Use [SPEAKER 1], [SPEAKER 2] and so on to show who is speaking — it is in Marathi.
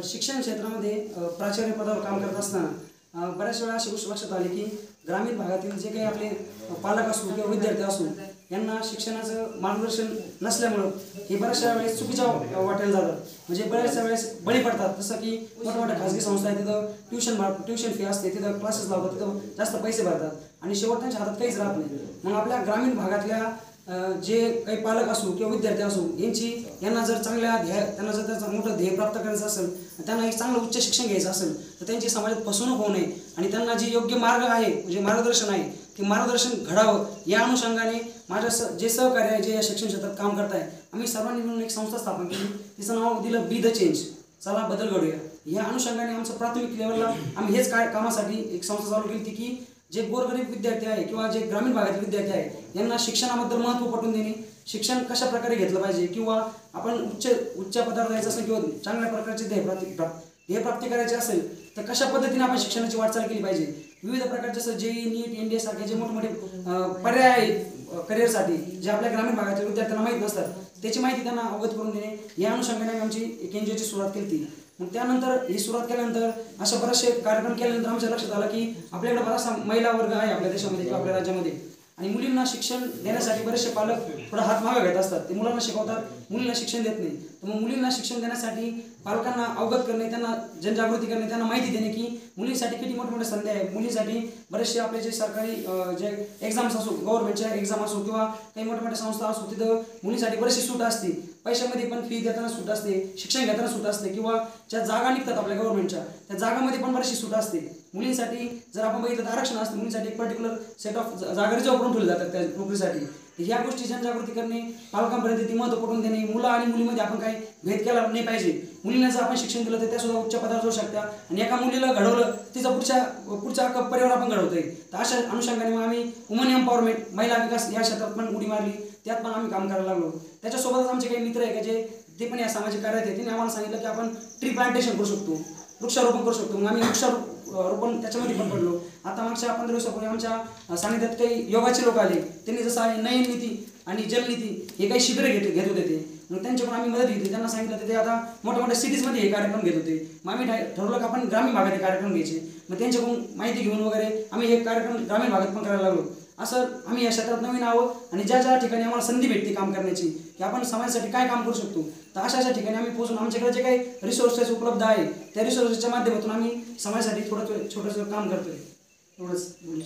[SPEAKER 1] शिक्षण क्षेत्रामध्ये प्राचार्य पदावर काम करत असताना बऱ्याच वेळा अशी गोष्ट लक्षात आली की ग्रामीण भागातील जे काही आपले पालक असो किंवा विद्यार्थी असो यांना शिक्षणाचं मार्गदर्शन नसल्यामुळं हे बऱ्याचशा वेळेस चुकीच्या वाटेला जातात. म्हणजे बऱ्याचशा वेळेस बळी पडतात. जसं की मोठ्या खाजगी संस्था आहेत, तिथं ट्युशन फी असते, तिथं क्लासेस लावतात, तिथं जास्त पैसे भरतात आणि शेवट त्यांच्या हातात काहीच राहत नाही. मग आपल्या ग्रामीण भागातल्या जे काही पालक असो किंवा विद्यार्थी असो यांना जर त्यांना जर त्याचं मोठं ध्येय प्राप्त करायचं असेल, त्यांना एक चांगलं उच्च शिक्षण घ्यायचं असेल तर त्यांची समाजात फसवणूक होऊ नये आणि त्यांना जे योग्य मार्ग आहे म्हणजे मार्गदर्शन आहे ते मार्गदर्शन घडावं या अनुषंगाने माझ्या जे सहकार्य आहे जे या शिक्षण क्षेत्रात काम करत आहे आम्ही सर्वांनी मिळून एक संस्था स्थापन केली. तिचं नाव दिलं बी द चेंज, चला बदल घडूया. या अनुषंगाने आमचं प्राथमिक लेवलला आम्ही हेच कामासाठी एक संस्था चालू केली की जे गोरगरीब विद्यार्थी आहे किंवा जे ग्रामीण भागातील विद्यार्थी आहे यांना शिक्षणाबद्दल महत्त्व पटवून देणे, शिक्षण कशा प्रकारे घेतलं पाहिजे किंवा आपण उच्च पदावर जायचं असेल किंवा चांगल्या प्रकारचे ध्येयप्राप्ती करायची असेल तर कशा पद्धतीने आपण शिक्षणाची वाटचाल केली पाहिजे. विविध प्रकारचे जसं जेई, नीट, एनडीए सारखे जे मोठमोठे पर्याय आहे करिअरसाठी जे आपल्या ग्रामीण भागातील विद्यार्थ्यांना माहीत नसतात त्याची माहिती त्यांना अवगत करून देणे या अनुषंगाने आमची एक एनजीओची सुरुवात केली. मग त्यानंतर ही सुरुवात केल्यानंतर अशा बरेचसे कार्यक्रम केल्यानंतर आमच्या लक्षात आलं की आपल्याकडे बराचसा महिला वर्ग आहे आपल्या देशामध्ये किंवा आपल्या राज्यामध्ये आणि मुलींना शिक्षण देण्यासाठी बरेचसे पालक थोडा हात मागे घेत असतात. ते मुलांना शिकवतात, मुलींना शिक्षण देत नाही. तर मग मुलींना शिक्षण देण्यासाठी पालकांना अवगत करणे, त्यांना जनजागृती करणे, त्यांना माहिती देणे की मुलींसाठी किती मोठमोठ्या संधी आहे. मुलींसाठी बरेचसे आपले जे सरकारी जे एक्झाम्स असो, गव्हर्नमेंटच्या एक्झाम असो किंवा काही मोठ्या संस्था असो तिथं मुलींसाठी बरीचशी सूट असते. पैशामध्ये पण फी देताना सूट असते, शिक्षण घेताना सूट असते किंवा ज्या जागा निघतात आपल्या गव्हर्नमेंटच्या त्या जागामध्ये पण बरीचशी सूट असते. मुलींसाठी जर आपण बघितलं तर आरक्षण असते, मुलींसाठी एक पर्टिक्युलर सेट ऑफ जागा रिझर्व्ह करून ठेवले जातात त्या नोकरीसाठी. ह्या गोष्टी जनजागृती करणे, पालकांपर्यंत ती महत्त्व पटवून देणे, मुलं आणि मुलीमध्ये आपण काही भेद केला नाही पाहिजे. मुलींना जर आपण शिक्षण दिलं तर त्या सुद्धा उच्च पदावर जाऊ शकतात आणि एका मुलीला घडवलं तिचं पुढच्या परिवार आपण घडवतोय. तर अशा अनुषंगाने मग आम्ही वुमन एम्पॉवरमेंट, महिला विकास या क्षेत्रात पण उडी मारली, त्यात पण आम्ही काम करायला लागलो. त्याच्यासोबतच आमचे काही मित्र आहे का जे ते पण या सामाजिक कार्यात आहेत. त्यांनी आम्हाला सांगितलं की आपण ट्री प्लांटेशन करू शकतो, वृक्षारोपण करू शकतो. मग आम्ही वृक्षारोपण त्याच्यामध्ये पण पडलो. आता मागच्या 15 दिवसापूर्वी आमच्या सानिध्यात काही योगाचे लोक आले. त्यांनी जसं आहे नयन नीती आणि जलनीती हे काही शिबिरं घेत होते ते. मग त्यांच्याकडून आम्ही मदत घेतली. त्यांना सांगितलं तर ते आता मोठ्या सिटीजमध्ये हे कार्यक्रम घेत होते. मग आम्ही ठरवलं की आपण ग्रामीण भागात हे कार्यक्रम घ्यायचे. मग त्यांच्याकडून माहिती घेऊन वगैरे आम्ही हे कार्यक्रम ग्रामीण भागात पण करायला लागलो. असं आम्ही या क्षेत्रात नवीन आहोत आणि ज्या ठिकाणी आम्हाला संधी भेटते काम करण्याची की आपण समाजासाठी काय काम करू शकतो तर अशा ठिकाणी आम्ही पोहोचून आमच्याकडे जे काही रिसोर्सेस उपलब्ध आहे त्या रिसोर्सेसच्या माध्यमातून आम्ही समाजासाठी छोटंसं काम करतोय. एवढंच बोलू